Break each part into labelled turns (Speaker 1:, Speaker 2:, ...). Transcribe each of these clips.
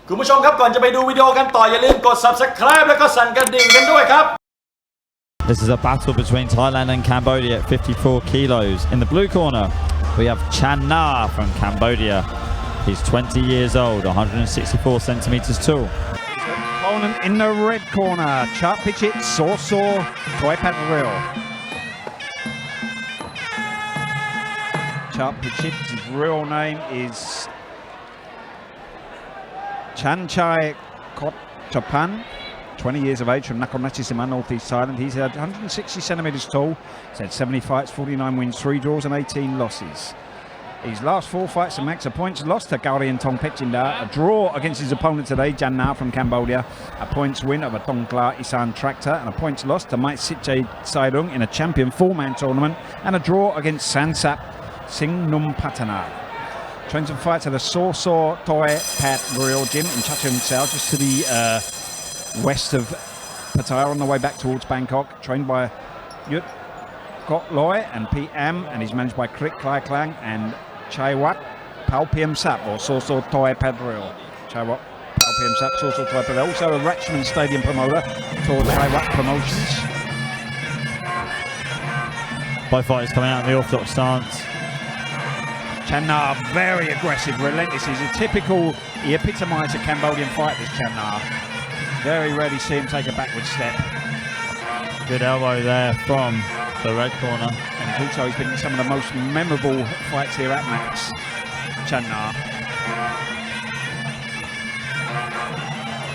Speaker 1: คุณผู้ชมครับก่อนจะไปดูวิดีโอกันต่ออย่าลืมกด Subscribe แล้วก็สั่นกระดิ่งกันด้วยครับ
Speaker 2: This is a battle between Thailand and Cambodia at 54 kilos. In the blue corner, we have Chan Na from Cambodia. He's 20 years old, 164 centimeters tall.
Speaker 3: Opponent in the red corner, CHATPICHIT SOR.JOR.TOYPADRIW. CHATPICHIT's real name is Chai Kot 20 years of age from Nakhon Ratchasima, northeast Thailand. He's 160 centimeters tall. He's had 70 fights, 49 wins, 3 draws and 18 losses. His last 4 fights, the max of points lost to Gaurian Tongpechinda, a draw against his opponent today, Jan Na from Cambodia, a points win of a Tongkla Isan Tractor, and a points lost to Mait Sitje Saidung in a champion 4-man tournament, and a draw against Sansap Sing Num Patana. Trains and fights at the SOR.JOR.TOYPADRIW gym in Chachon Sao, just to the west of Pattaya on the way back towards Bangkok. Trained by Yut Kok Loy and PM, and he's managed by Krik Klai Klang and Chai Wat Pao Piem Sap or SOR.JOR.TOYPADRIW. Chai Wat Pao Piem Sap, SOR.JOR.TOYPADRIW. Also a Ratchman Stadium promoter for Chai Wat Promotions.
Speaker 2: Both fighters coming out in the orthodox stance.
Speaker 3: Chan Na, very aggressive, relentless. He's a typical, he epitomises a Cambodian fighter, this Chan Na. Very rarely see him take a backward step.
Speaker 2: Good elbow there from the red corner.
Speaker 3: And also he's been in some of the most memorable fights here at Max, Chan Na.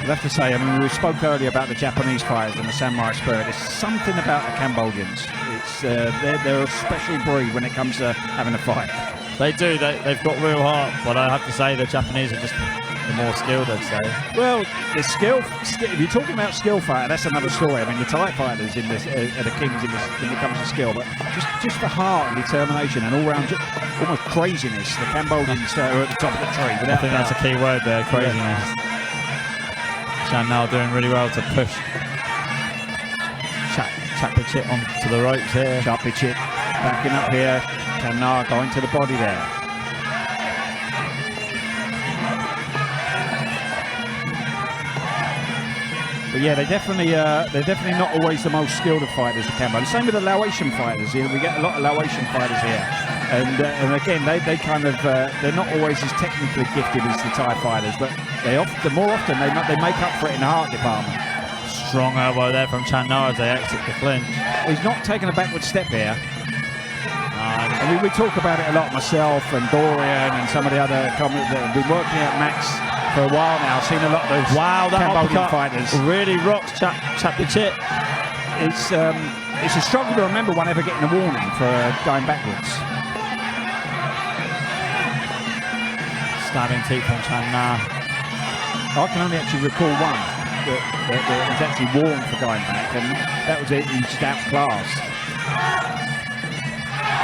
Speaker 3: I'd have to say, I mean, we spoke earlier about the Japanese fighters and the samurai spirit. There's something about the Cambodians. It's they're a special breed when it comes to having a fight.
Speaker 2: They do, they've got real heart, but I have to say the Japanese are just the more skilled, I'd say.
Speaker 3: Well, the skill, if you're talking about skill fighter, that's another story. I mean, the Thai fighters in this are the kings in this when it comes to skill, but just the heart and determination and all-round almost craziness. The Cambodians are at the top of the tree.
Speaker 2: I think that's a key word there, craziness. Chan Na doing really well to push CHATPICHIT onto the ropes here.
Speaker 3: CHATPICHIT backing up here. Chan Na going to the body there. But yeah, they're definitely not always the most skilled of fighters, the Cambo. Same with the Laotian fighters. You know, we get a lot of Laotian fighters here, and again, they kind of they're not always as technically gifted as the Thai fighters, but more often they make up for it in the heart department.
Speaker 2: Strong elbow there from Chan Na as they exit the clinch.
Speaker 3: He's not taking a backward step here. I mean, we talk about it a lot, myself and Dorian and some of the other commentators that have been working at Max for a while now. Seen a lot of those Cambodian fighters.
Speaker 2: Really rocks CHATPICHIT.
Speaker 3: It's a struggle to remember one ever getting a warning for going backwards.
Speaker 2: Stabbing teeth from Chan Na.
Speaker 3: I can only actually recall one that was actually warned for going back, and that was it. He was just outclassed.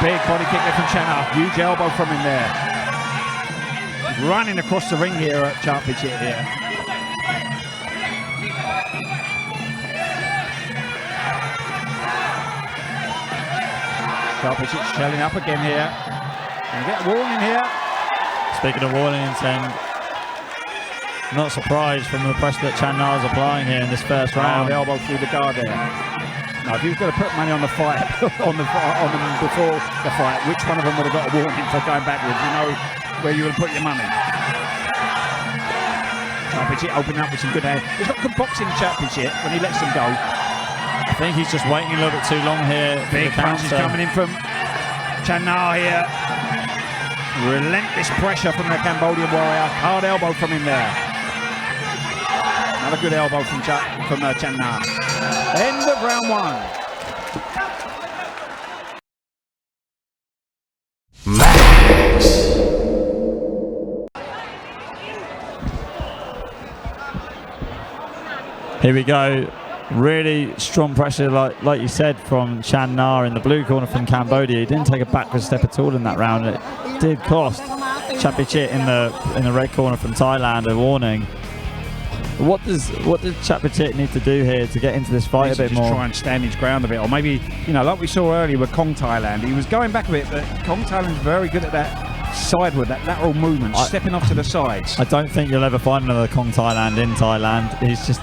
Speaker 3: Big body kick there from Chan Na. Huge elbow from him there. Running across the ring here at CHATPICHIT here. CHATPICHIT shelling up again here. And get a warning here.
Speaker 2: Speaking of warnings, then not surprised from the pressure that Chan Na is applying here in this first round.
Speaker 3: The elbow through the guard there. Now, if you was going to put money on the fight, on them before the fight, which one of them would have got a warning for going backwards? You know where you would put your money. CHATPICHIT opening up with some good hands. He's got good boxing, CHATPICHIT, when he lets them go.
Speaker 2: I think he's just waiting a little bit too long here.
Speaker 3: Big punches coming in from Chan Na here. Relentless pressure from the Cambodian warrior. Hard elbow from him there. Another good elbow from Chan Na. End of round 1.
Speaker 1: Max.
Speaker 2: Here we go. Really strong pressure, like you said, from Chan Na in the blue corner from Cambodia. He didn't take a backward step at all in that round. It did cost CHATPICHIT in the red corner from Thailand a warning. What does CHATPICHIT need to do here to get into this fight a bit more?
Speaker 3: Try and stand his ground a bit, or maybe, you know, like we saw earlier with Kong Thailand, he was going back a bit, but Kong Thailand's very good at that sideward, that lateral movement, stepping off to the sides.
Speaker 2: I don't think you'll ever find another Kong Thailand in Thailand. He's just,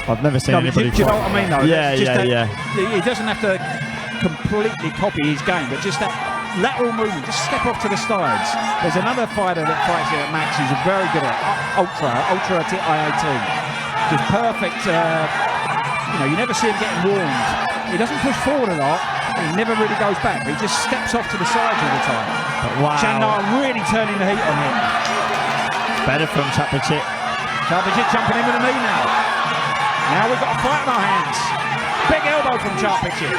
Speaker 2: I've never seen anybody.
Speaker 3: Do you know what I mean though?
Speaker 2: Yeah.
Speaker 3: He doesn't have to completely copy his game, but just that lateral movement, just step off to the sides. There's another fighter that fights here at Max who's very good at Ultra IAT. Just perfect, you never see him getting warmed. He doesn't push forward a lot. He never really goes back. He just steps off to the sides all the time.
Speaker 2: But wow.
Speaker 3: Chandar really turning the heat on him.
Speaker 2: Better from CHATPICHIT.
Speaker 3: CHATPICHIT jumping in with a knee now. Now we've got a fight in our hands. Big elbow from CHATPICHIT.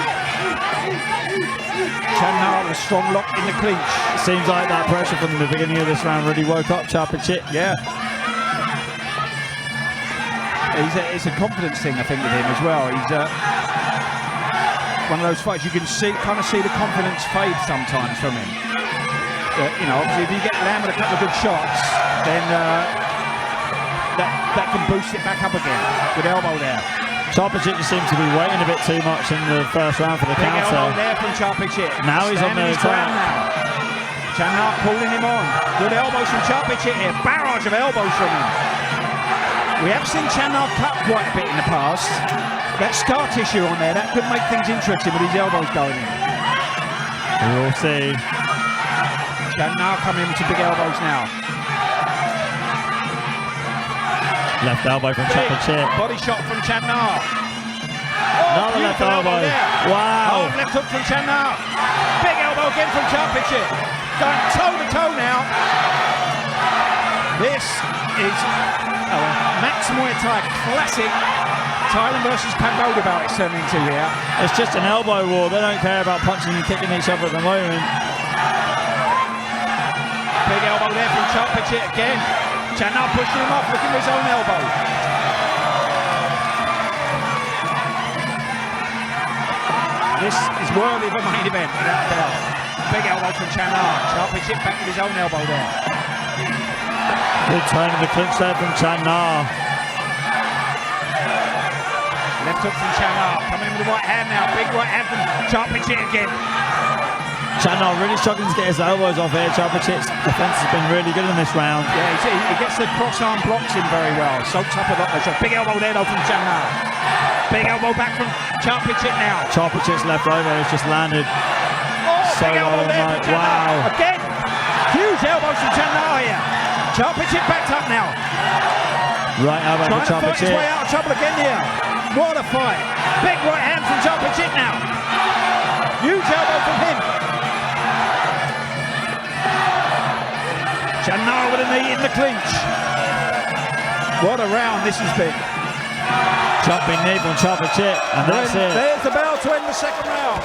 Speaker 3: Chandar with a strong lock in the clinch.
Speaker 2: It seems like that pressure from the beginning of this round really woke up CHATPICHIT.
Speaker 3: Yeah. It's a confidence thing, I think, with him as well. He's one of those fights you can kind of see the confidence fade sometimes from him. Obviously, if you get landed a couple of good shots, then that can boost it back up again. Good elbow there.
Speaker 2: CHATPICHIT just seems to be waiting a bit too much in the first round for the
Speaker 3: Big
Speaker 2: counter.
Speaker 3: elbow there from CHATPICHIT.
Speaker 2: Now he's on the ground
Speaker 3: now. Chandar pulling him on. Good elbows from CHATPICHIT here. Barrage of elbows from him. We have seen Chandar cut quite a bit in the past. That scar tissue on there, that could make things interesting with his elbows going in.
Speaker 2: We'll see.
Speaker 3: Chandar coming in with some big elbows now.
Speaker 2: Left elbow from CHATPICHIT.
Speaker 3: Body shot from Chandar.
Speaker 2: Another left elbow. Wow.
Speaker 3: Hard left hook from Chandar. Big elbow again from CHATPICHIT. Going toe to toe now. This is Max Muay Thai classic. Thailand versus Cambodia bout it's turning into here.
Speaker 2: It's just an elbow war. They don't care about punching and kicking each other at the moment.
Speaker 3: Big elbow there from CHATPICHIT again. Chandar pushing him off, looking for his own elbow. This is worthy of a main event without a doubt. Big elbow from Chandar. CHATPICHIT back with his own elbow there.
Speaker 2: Good turn in the clinch there from Chandar.
Speaker 3: Left hook from Chandar, coming in with the right hand now. Big right hand from CHATPICHIT again.
Speaker 2: Chandar really struggling to get his elbows off here. CHATPICHIT's defense has been really good in this round.
Speaker 3: Yeah, he gets the cross-arm blocks in very well. Soaks up a lot. There's a big elbow there though from Chandar. Big elbow back from CHATPICHIT now.
Speaker 2: CHATPICHIT's left elbow has just landed so
Speaker 3: big elbow
Speaker 2: well
Speaker 3: there
Speaker 2: tonight.
Speaker 3: from Chandar.
Speaker 2: Wow.
Speaker 3: Again, huge elbows from Chandar here. CHATPICHIT backed up now.
Speaker 2: Right elbow from
Speaker 3: Trying to fight his way
Speaker 2: CHATPICHIT.
Speaker 3: out of trouble again here. What a fight. Big right hand from CHATPICHIT now. Huge elbow from him. Chandar with a knee in the clinch. What a round this has been.
Speaker 2: Jumping knee from CHATPICHIT, and that's it.
Speaker 3: There's the bell to end the second round.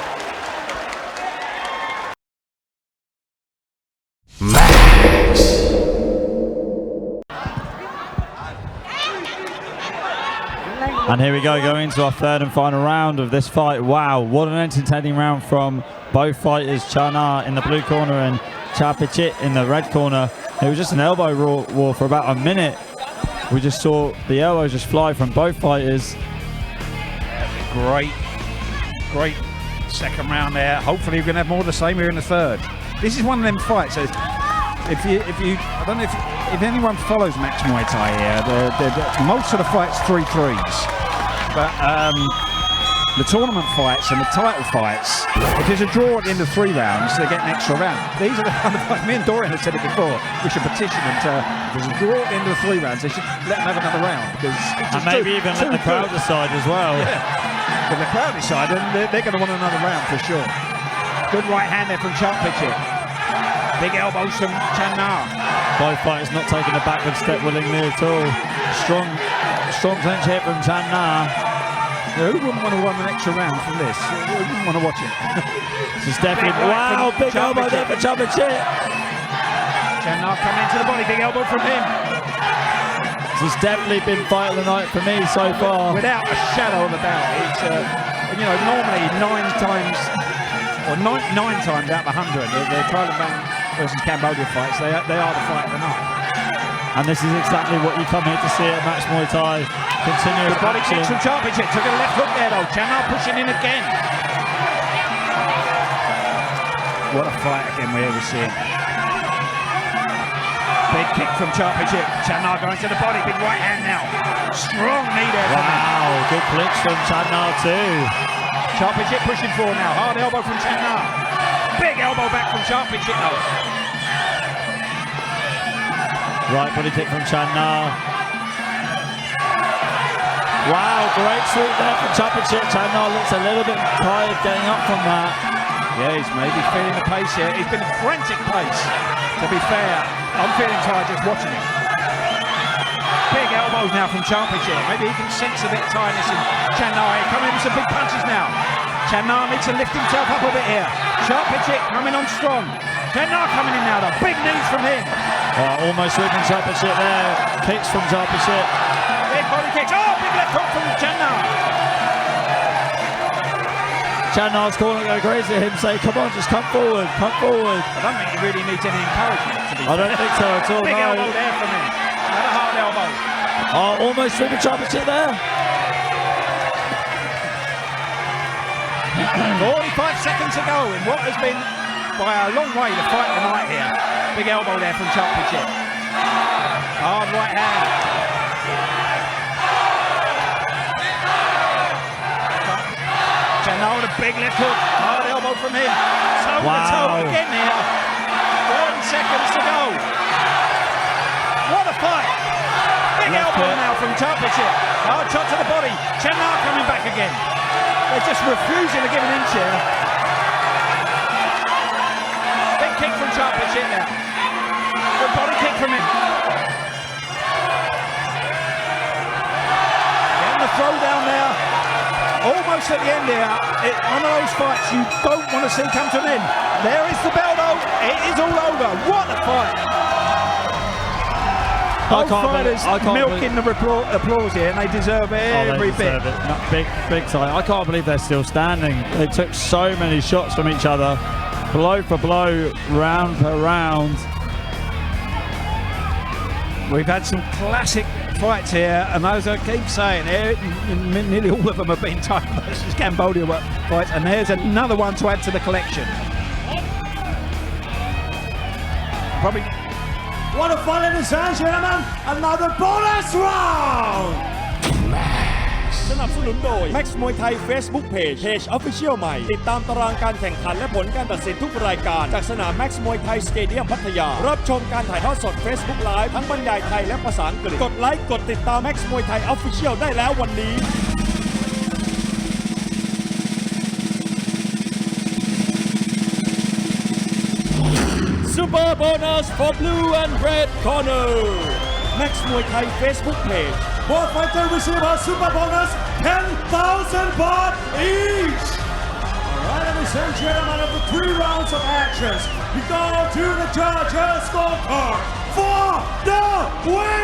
Speaker 2: And here we go, going into our third and final round of this fight. Wow, what an entertaining round from both fighters. Chandar in the blue corner and CHATPICHIT in the red corner. It was just an elbow war for about a minute. We just saw the elbows just fly from both fighters. Great
Speaker 3: second round there. Hopefully we're going to have more of the same here in the third. This is one of them fights. If I don't know if anyone follows Max Muay Thai here, most of the fights 3-3s. But the tournament fights and the title fights, if there's a draw at the end of 3 rounds, they get an extra round. These are the kind of fights, me and Dorian have said it before, we should petition them to, if there's a draw at the end of the 3 rounds, they should let them have another round. Because
Speaker 2: and maybe even let the crowd decide as well.
Speaker 3: Yeah. If the crowd decide, then they're going to want another round for sure. Good right hand there from CHATPICHIT. Big elbows from Chandar.
Speaker 2: Both fighters not taking a backward step willingly at all. Strong clinch here from Chandar.
Speaker 3: Yeah, who wouldn't want to run an extra round from this? Who wouldn't want to watch it?
Speaker 2: This is definitely wow, big elbow there for CHATPICHIT.
Speaker 3: Chandar coming into the body, big elbow from him.
Speaker 2: This has definitely been fight of the night for me so far.
Speaker 3: Without a shadow of a doubt. It's normally 9 times or 99 times out of 100 the Thailand versus Cambodia fights, they are the fight of the night.
Speaker 2: And this is exactly what you come here to see at Max Muay Thai. Continuous
Speaker 3: body
Speaker 2: action.
Speaker 3: kicks from CHATPICHIT, took a left hook there though. Chandar pushing in again. What a fight again we're seeing. Big kick from CHATPICHIT. Chandnar going to the body. Big right hand now. Strong knee there.
Speaker 2: Wow, good flicks from Chandnar too.
Speaker 3: CHATPICHIT pushing forward now. Hard elbow from Chandnar. Big elbow back from CHATPICHIT though.
Speaker 2: Right body kick from Chandnar. Wow, great sweep there from CHATPICHIT. Chandnar looks a little bit tired getting up from that.
Speaker 3: Yeah, he's maybe feeling the pace here. He's been a frantic pace. To be fair, I'm feeling tired just watching him. Big elbows now from CHATPICHIT. Maybe he can sense a bit of tiredness in Chandnar. Coming in with some big punches now. Chandnar needs to lift himself up a bit here. CHATPICHIT coming on strong. Chandnar coming in now. The big knees from him.
Speaker 2: Almost sweeping CHATPICHIT there. Kicks from CHATPICHIT.
Speaker 3: Big body kicks. Oh, big left hook from Chandnar.
Speaker 2: Chandnar's calling go crazy at him, saying, "Come on, just come forward, come forward."
Speaker 3: I don't think he really needs any encouragement, to be
Speaker 2: I don't think so at all.
Speaker 3: Big
Speaker 2: No.
Speaker 3: elbow there from him. Another hard elbow.
Speaker 2: Almost sweeping CHATPICHIT there.
Speaker 3: 45 seconds to go in what has been by a long way to fight tonight here. Big elbow there from CHATPICHIT. Hard right hand. Chandnar with a big left hook. Hard elbow from him. Toe to toe again here. 30 seconds to go. What a fight. Big elbow now from CHATPICHIT. Hard shot to the body. Chandnar coming back again. They're just refusing to give an inch here. Big kick from CHATPICHIT now. Good body kick from him. Getting the throw down there. Almost at the end here. One of those fights you don't want to see come to an end. There is the bell though. It is all over. What a fight. Both fighters milking the applause here, and they deserve every bit.
Speaker 2: No, big time. I can't believe they're still standing. They took so many shots from each other, blow for blow, round per round.
Speaker 3: We've had some classic fights here, and as I keep saying, nearly all of them have been Thailand versus Cambodia fights, and there's another one to add to the collection. Probably.
Speaker 1: What a fun, ladies and gentlemen! Another bonus round! สนับสนุนโดย Max มวยไทย Facebook Page Official ใหม่ติดตามตารางการแข่งขันและผลการตัดสินทุกรายการจากสนาม Max มวยไทยสเตเดียมพัทยารับชมการถ่ายทอดสด Facebook Live ทั้งบรรยายไทยและภาษาอังกฤษกดไลค์กดติดตาม Max มวยไทย Official ได้แล้ววันนี้ Super bonus for blue and red corner. Max Muay Thai Facebook page. Both fighters receive a super bonus 10,000 baht each. Alright, ladies and gentlemen, of the 3 rounds of actions, we go to the judges' scorecard for the win.